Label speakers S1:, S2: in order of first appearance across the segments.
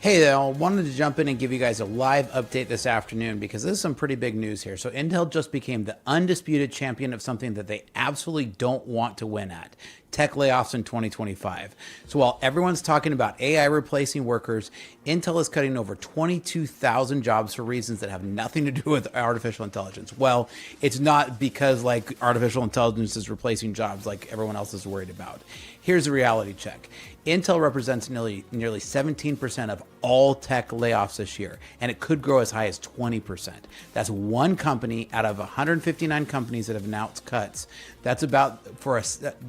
S1: Hey there, I wanted to jump in and give you guys a live update this afternoon because this is some pretty big news here. So Intel just became the undisputed champion of something that they absolutely don't want to win at: tech layoffs in 2025. So while everyone's talking about AI replacing workers, Intel is cutting over 22,000 jobs for reasons that have nothing to do with artificial intelligence. Well, it's not because like artificial intelligence is replacing jobs like everyone else is worried about. Here's a reality check. Intel represents nearly 17% of all tech layoffs this year, and it could grow as high as 20%. That's one company out of 159 companies that have announced cuts. That's about,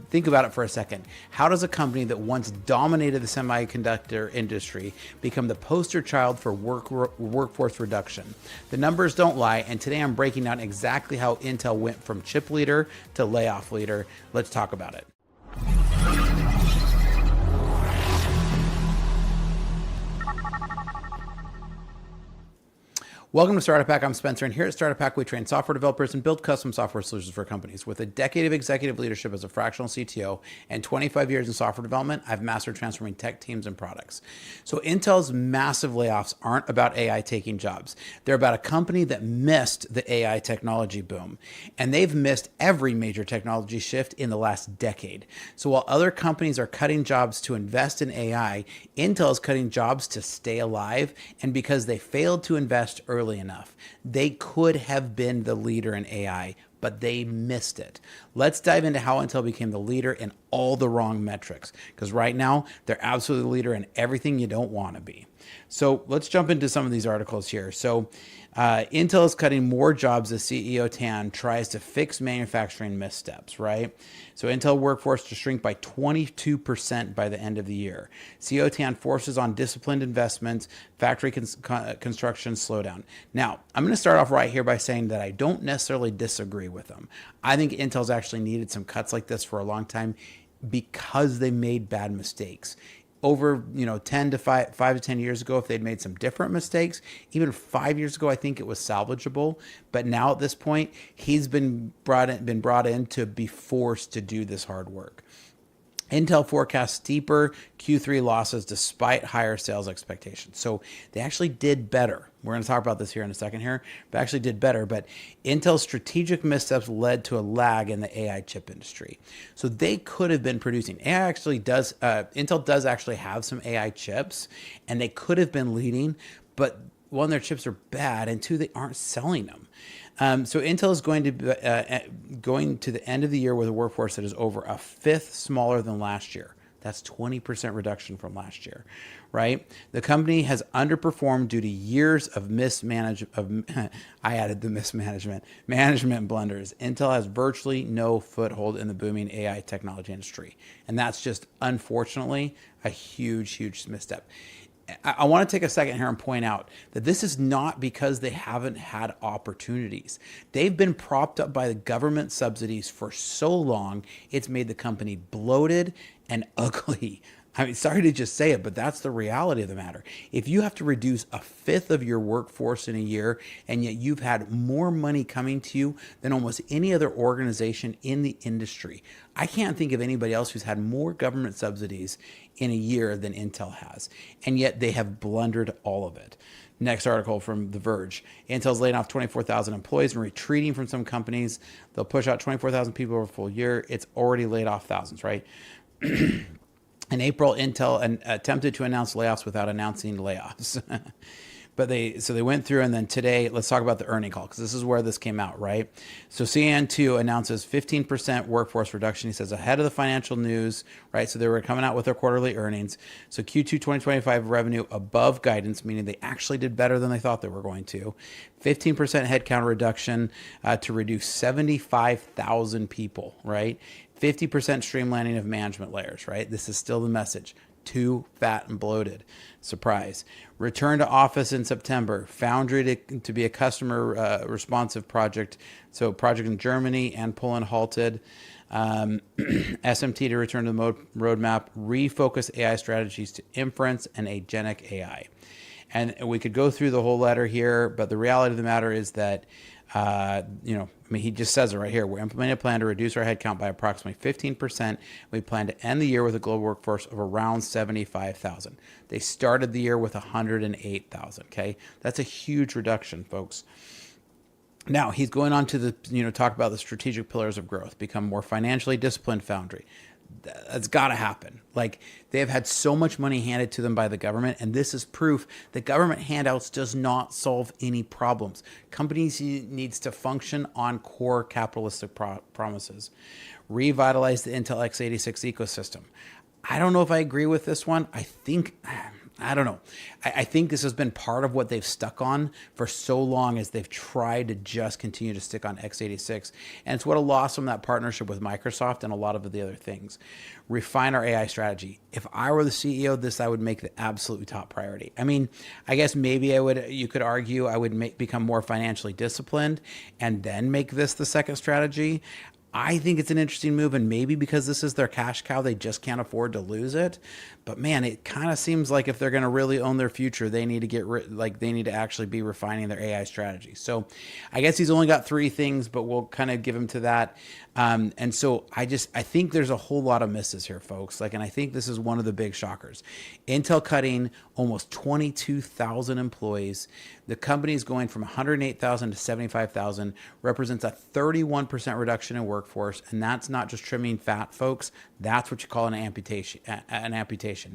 S1: think about it for a second. How does a company that once dominated the semiconductor industry become the poster child for workforce reduction? The numbers don't lie, and today I'm breaking down exactly how Intel went from chip leader to layoff leader. Let's talk about it. Welcome to Startup Hack. I'm Spencer, and here at Startup Hack, we train software developers and build custom software solutions for companies. With a decade of executive leadership as a fractional CTO and 25 years in software development, I've mastered transforming tech teams and products. So Intel's massive layoffs aren't about AI taking jobs. They're about a company that missed the AI technology boom, and they've missed every major technology shift in the last decade. So while other companies are cutting jobs to invest in AI, Intel is cutting jobs to stay alive, and because they failed to invest early enough. They could have been the leader in AI, but they missed it. Let's dive into how Intel became the leader in all the wrong metrics, because right now they're absolutely the leader in everything you don't want to be. So let's jump into some of these articles here. So Intel is cutting more jobs as CEO Tan tries to fix manufacturing missteps, right? So Intel workforce to shrink by 22% by the end of the year. CEO Tan forces on disciplined investments, factory construction slowdown. Now, I'm going to start off right here by saying that I don't necessarily disagree with them. I think Intel's actually needed some cuts like this for a long time because they made bad mistakes. Over 10 to 5 to 10 years ago, if they'd made some different mistakes, even 5 years ago, I think it was salvageable. But now at this point, he's been brought in to be forced to do this hard work. Intel forecasts steeper Q3 losses despite higher sales expectations. So they actually did better. We're going to talk about this here in a second here, but actually did better. But Intel's strategic missteps led to a lag in the AI chip industry. So they could have been producing. Intel does actually have some AI chips, and they could have been leading, but one, their chips are bad, and two, they aren't selling them. So Intel is going to be going to the end of the year with a workforce that is over a fifth smaller than last year. That's 20% reduction from last year, right? The company has underperformed due to years of management blunders. Intel has virtually no foothold in the booming AI technology industry. And that's just, unfortunately, a huge, huge misstep. I want to take a second here and point out that this is not because they haven't had opportunities. They've been propped up by the government subsidies for so long, it's made the company bloated and ugly. I mean, sorry to just say it, but that's the reality of the matter. If you have to reduce a fifth of your workforce in a year, and yet you've had more money coming to you than almost any other organization in the industry, I can't think of anybody else who's had more government subsidies in a year than Intel has, and yet they have blundered all of it. Next article from The Verge. Intel's laying off 24,000 employees and retreating from some companies. They'll push out 24,000 people over a full year. It's already laid off thousands, right? In April, Intel attempted to announce layoffs without announcing layoffs. But they went through, and then today, let's talk about the earning call, because this is where this came out, right? So CN2 announces 15% workforce reduction. He says ahead of the financial news, right? So they were coming out with their quarterly earnings. So Q2 2025 revenue above guidance, meaning they actually did better than they thought they were going to. 15% headcount reduction to reduce 75,000 people, right? 50% streamlining of management layers, right? This is still the message. Too fat and bloated. Surprise. Return to office in September. Foundry to be a customer responsive project. So project in Germany and Poland halted. SMT to return to the roadmap. Refocus AI strategies to inference and agentic AI. And we could go through the whole letter here, but the reality of the matter is that He just says it right here. We're implementing a plan to reduce our headcount by approximately 15%. We plan to end the year with a global workforce of around 75,000. They started the year with 108,000. Okay, that's a huge reduction, folks. Now he's going on to talk about the strategic pillars of growth, become more financially disciplined foundry. That's got to happen. Like, they have had so much money handed to them by the government, and this is proof that government handouts does not solve any problems. Companies needs to function on core capitalistic promises. Revitalize the Intel x86 ecosystem. I don't know if I agree with this one. I don't know. I think this has been part of what they've stuck on for so long, as they've tried to just continue to stick on x86. And it's what lost them that partnership with Microsoft and a lot of the other things. Refine our AI strategy. If I were the CEO of this, I would make the absolute top priority. I mean, I guess maybe you could argue I would become more financially disciplined and then make this the second strategy. I think it's an interesting move, and maybe because this is their cash cow, they just can't afford to lose it. But man, it kind of seems like if they're going to really own their future, they need to they need to actually be refining their AI strategy. So I guess he's only got 3 things, but we'll kind of give him to that. And so I think there's a whole lot of misses here, folks. And I think this is one of the big shockers. Intel cutting almost 22,000 employees. The company's going from 108,000 to 75,000, represents a 31% reduction in workforce. And that's not just trimming fat, folks. That's what you call an amputation.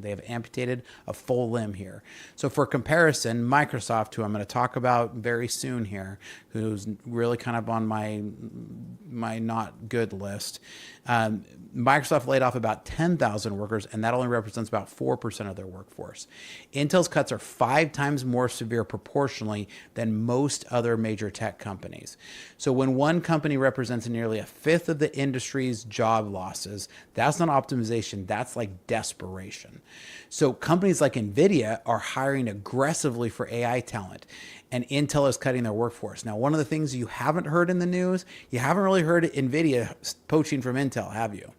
S1: They have amputated a full limb here. So for comparison, Microsoft, who I'm going to talk about very soon here, who's really kind of on my not good list, Microsoft laid off about 10,000 workers, and that only represents about 4% of their workforce. Intel's cuts are 5 times more severe proportionally than most other major tech companies. So when one company represents nearly 1/5 of the industry's job losses, that's not optimization, that's like desperation. So companies like NVIDIA are hiring aggressively for AI talent, and Intel is cutting their workforce. Now, one of the things you haven't heard in the news, you haven't really heard NVIDIA poaching from Intel, have you?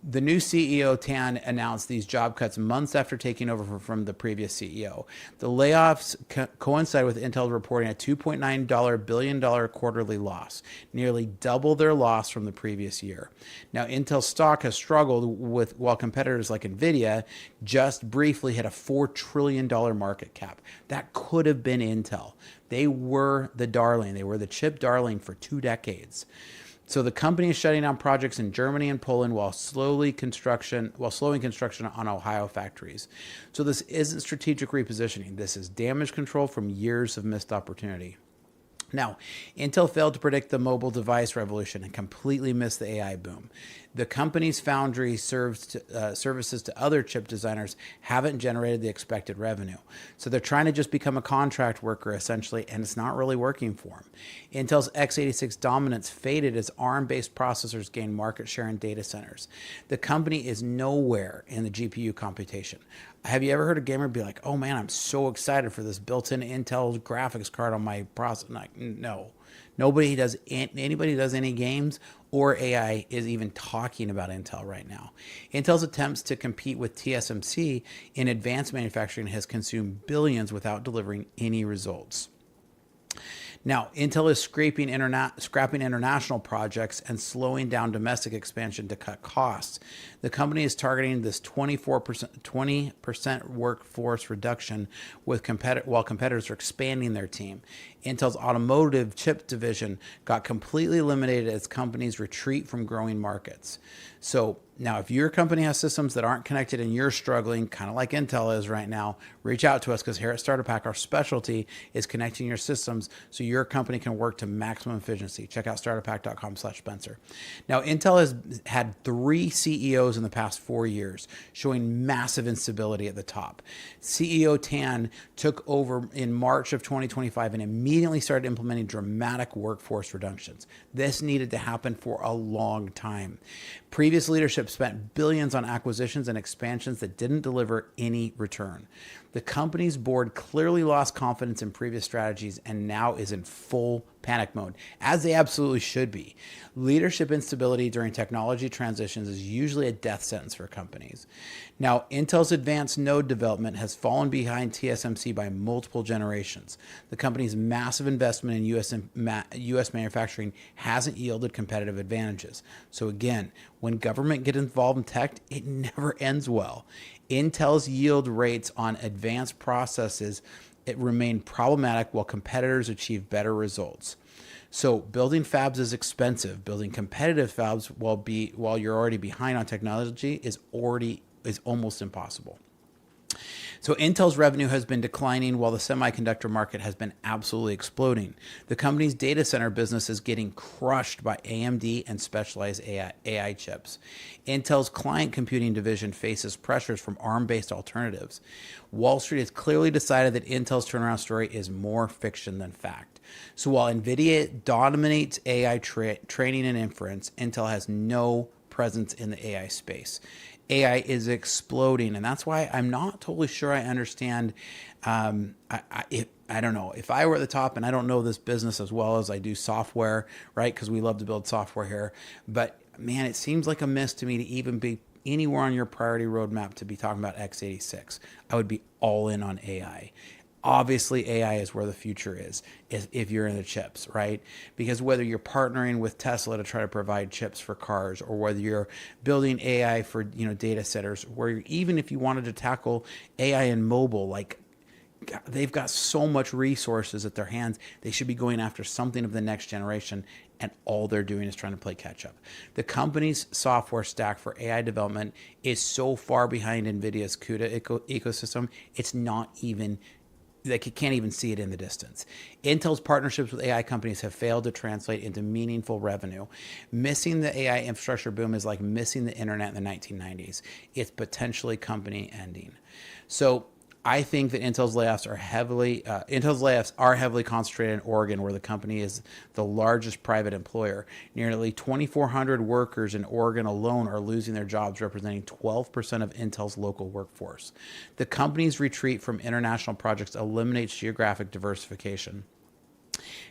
S1: The new CEO, Tan, announced these job cuts months after taking over from the previous CEO. The layoffs coincide with Intel reporting a $2.9 billion quarterly loss, nearly double their loss from the previous year. Now, Intel stock has struggled while competitors like NVIDIA just briefly hit a $4 trillion market cap. That could have been Intel. They were the darling. They were the chip darling for 2 decades. So the company is shutting down projects in Germany and Poland while slowing construction on Ohio factories. So this isn't strategic repositioning. This is damage control from years of missed opportunity. Now, Intel failed to predict the mobile device revolution and completely missed the AI boom. The company's foundry services to other chip designers haven't generated the expected revenue. So they're trying to just become a contract worker, essentially, and it's not really working for them. Intel's x86 dominance faded as ARM-based processors gained market share in data centers. The company is nowhere in the GPU computation. Have you ever heard a gamer be like, oh man, I'm so excited for this built-in Intel graphics card on my processor? Like, no. Anybody who does any games or AI is even talking about Intel right now. Intel's attempts to compete with TSMC in advanced manufacturing has consumed billions without delivering any results. Now, Intel is scrapping international projects and slowing down domestic expansion to cut costs. The company is targeting this 20% workforce reduction while competitors are expanding their team. Intel's automotive chip division got completely eliminated as companies retreat from growing markets. So now, if your company has systems that aren't connected and you're struggling, kind of like Intel is right now, reach out to us, because here at Startup Hack, our specialty is connecting your systems so your company can work to maximum efficiency. Check out startuphack.com/Spencer. Now, Intel has had 3 CEOs in the past 4 years, showing massive instability at the top. CEO Tan took over in March of 2025 and immediately started implementing dramatic workforce reductions. This needed to happen for a long time. Previous leadership spent billions on acquisitions and expansions that didn't deliver any return. The company's board clearly lost confidence in previous strategies and now is in full panic mode, as they absolutely should be. Leadership instability during technology transitions is usually a death sentence for companies. Now, Intel's advanced node development has fallen behind TSMC by multiple generations. The company's massive investment in US manufacturing hasn't yielded competitive advantages. So again, when government gets involved in tech, it never ends well. Intel's yield rates on advanced processes remain problematic while competitors achieve better results. So building fabs is expensive. Building competitive fabs while you're already behind on technology is almost impossible. So Intel's revenue has been declining while the semiconductor market has been absolutely exploding. The company's data center business is getting crushed by AMD and specialized AI chips. Intel's client computing division faces pressures from ARM-based alternatives. Wall Street has clearly decided that Intel's turnaround story is more fiction than fact. So while NVIDIA dominates AI training and inference, Intel has no presence in the AI space. AI is exploding, and that's why I'm not totally sure I understand. I don't know. If I were at the top, and I don't know this business as well as I do software, right? Because we love to build software here. But man, it seems like a miss to me to even be anywhere on your priority roadmap to be talking about x86. I would be all in on AI. Obviously, AI is where the future is if you're in the chips, right? Because whether you're partnering with Tesla to try to provide chips for cars, or whether you're building AI for data centers, where even if you wanted to tackle AI in mobile, like they've got so much resources at their hands, they should be going after something of the next generation, and all they're doing is trying to play catch up. The company's software stack for AI development is so far behind NVIDIA's CUDA ecosystem, it's not even they can't even see it in the distance. Intel's partnerships with AI companies have failed to translate into meaningful revenue. Missing the AI infrastructure boom is like missing the internet in the 1990s. It's potentially company ending. So I think that Intel's layoffs are heavily concentrated in Oregon, where the company is the largest private employer. Nearly 2,400 workers in Oregon alone are losing their jobs, representing 12% of Intel's local workforce. The company's retreat from international projects eliminates geographic diversification.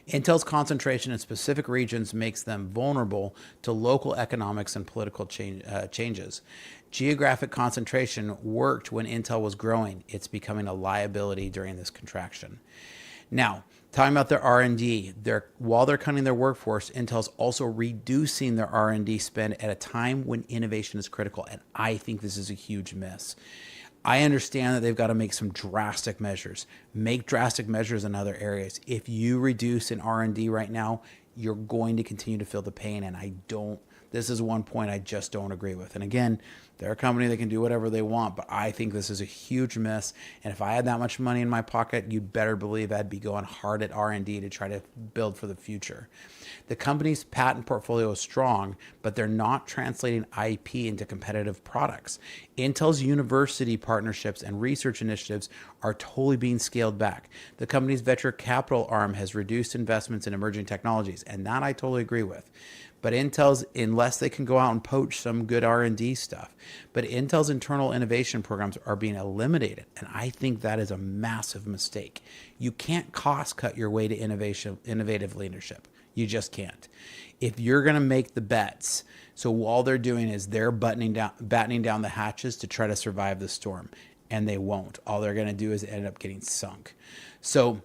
S1: Intel's concentration in specific regions makes them vulnerable to local economics and political changes. Geographic concentration worked when Intel was growing. It's becoming a liability during this contraction. Now, talking about their R&D, while they're cutting their workforce, Intel's also reducing their R&D spend at a time when innovation is critical, and I think this is a huge miss. I understand that they've got to make some drastic measures. Make drastic measures in other areas. If you reduce in R&D right now, you're going to continue to feel the pain, and this is one point I just don't agree with. And again, they're a company that can do whatever they want, but I think this is a huge miss. And if I had that much money in my pocket, you'd better believe I'd be going hard at R&D to try to build for the future. The company's patent portfolio is strong, but they're not translating IP into competitive products. Intel's university partnerships and research initiatives are totally being scaled back. The company's venture capital arm has reduced investments in emerging technologies, and that I totally agree with. But unless they can go out and poach some good R&D stuff, but Intel's internal innovation programs are being eliminated, and I think that is a massive mistake. You can't cost cut your way to innovative leadership. You just can't. If you're going to make the bets, so all they're doing is they're battening down the hatches to try to survive the storm, and they won't. All they're going to do is end up getting sunk. So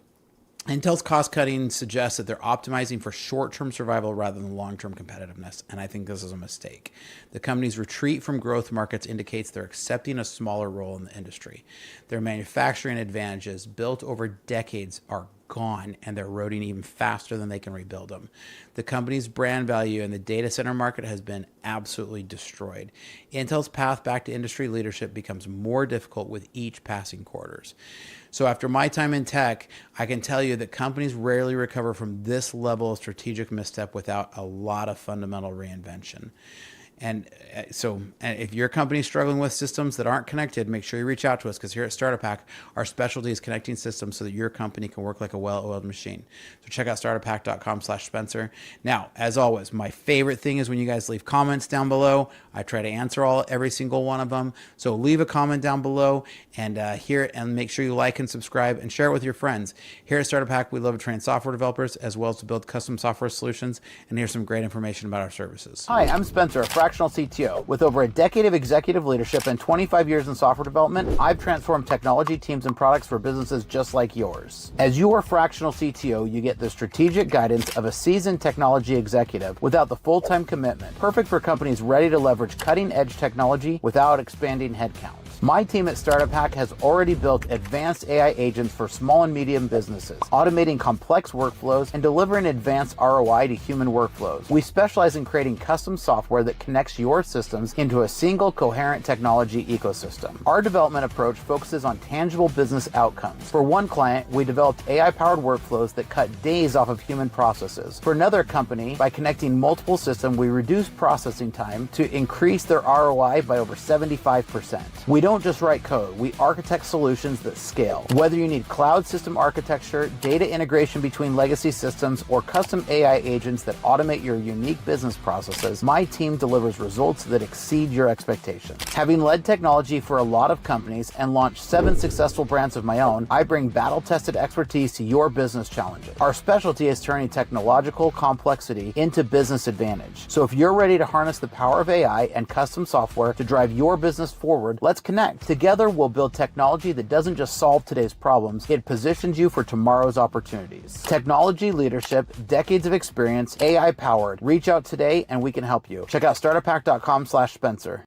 S1: Intel's cost cutting suggests that they're optimizing for short-term survival rather than long-term competitiveness, and I think this is a mistake. The company's retreat from growth markets indicates they're accepting a smaller role in the industry. Their manufacturing advantages built over decades are gone, and they're eroding even faster than they can rebuild them. The company's brand value in the data center market has been absolutely destroyed. Intel's path back to industry leadership becomes more difficult with each passing quarters. So after my time in tech, I can tell you that companies rarely recover from this level of strategic misstep without a lot of fundamental reinvention. And if your company's struggling with systems that aren't connected, make sure you reach out to us, because here at Startup Hack, our specialty is connecting systems so that your company can work like a well-oiled machine. So check out startuphack.com/Spencer. Now, as always, my favorite thing is when you guys leave comments down below. I try to answer every single one of them. So leave a comment down below and make sure you like and subscribe and share it with your friends. Here at Startup Hack, we love to train software developers as well as to build custom software solutions. And here's some great information about our services. Hi, I'm Spencer, a fractional CTO. With over a decade of executive leadership and 25 years in software development, I've transformed technology teams and products for businesses just like yours. As your fractional CTO, you get the strategic guidance of a seasoned technology executive without the full-time commitment. Perfect for companies ready to leverage cutting-edge technology without expanding headcount. My team at Startup Hack has already built advanced AI agents for small and medium businesses, automating complex workflows and delivering advanced ROI to human workflows. We specialize in creating custom software that connects your systems into a single coherent technology ecosystem. Our development approach focuses on tangible business outcomes. For one client, we developed AI-powered workflows that cut days off of human processes. For another company, by connecting multiple systems, we reduced processing time to increase their ROI by over 75%. We don't just write code, we architect solutions that scale. Whether you need cloud system architecture, data integration between legacy systems, or custom AI agents that automate your unique business processes, my team delivers results that exceed your expectations. Having led technology for a lot of companies and launched 7 successful brands of my own, I bring battle-tested expertise to your business challenges. Our specialty is turning technological complexity into business advantage. So if you're ready to harness the power of AI and custom software to drive your business forward, let's connect. Together, we'll build technology that doesn't just solve today's problems, it positions you for tomorrow's opportunities. Technology leadership, decades of experience, AI powered. Reach out today and we can help you. Check out startuphack.com/Spencer.